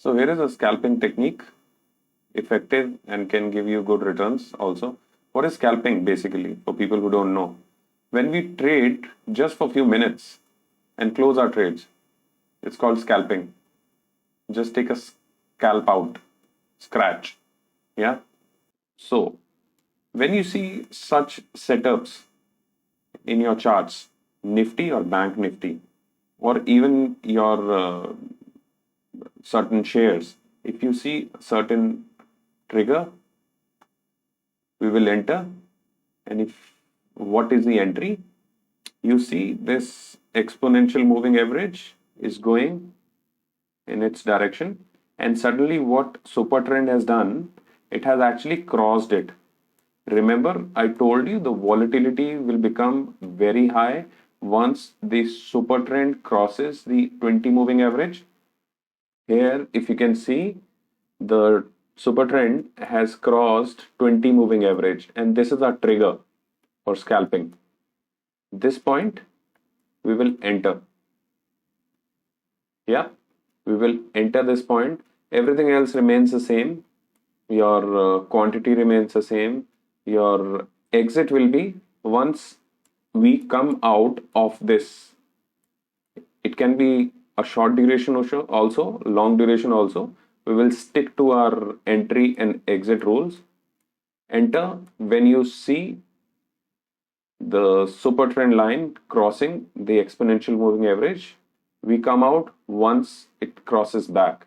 So here is a scalping technique, effective and can give you good returns also. What is scalping basically for people who don't know? When we trade just for a few minutes and close our trades, it's called scalping. Just take a scalp out, scratch. Yeah. So when you see such setups in your charts, Nifty or Bank Nifty, or even your certain shares, if you see certain trigger, we will enter. And if what is the entry? You see this exponential moving average is going in its direction, and suddenly what super trend has done, it has actually crossed it. Remember, I told you the volatility will become very high once the super trend crosses the 20 moving average. Here, if you can see, the super trend has crossed 20 moving average, and this is our trigger for scalping. This point, we will enter. Yeah, we will enter this point. Everything else remains the same. Your quantity remains the same. Your exit will be once we come out of this. It can be a short duration also, long duration also. We will stick to our entry and exit rules. Enter when you see the super trend line crossing the exponential moving average. We come out once it crosses back.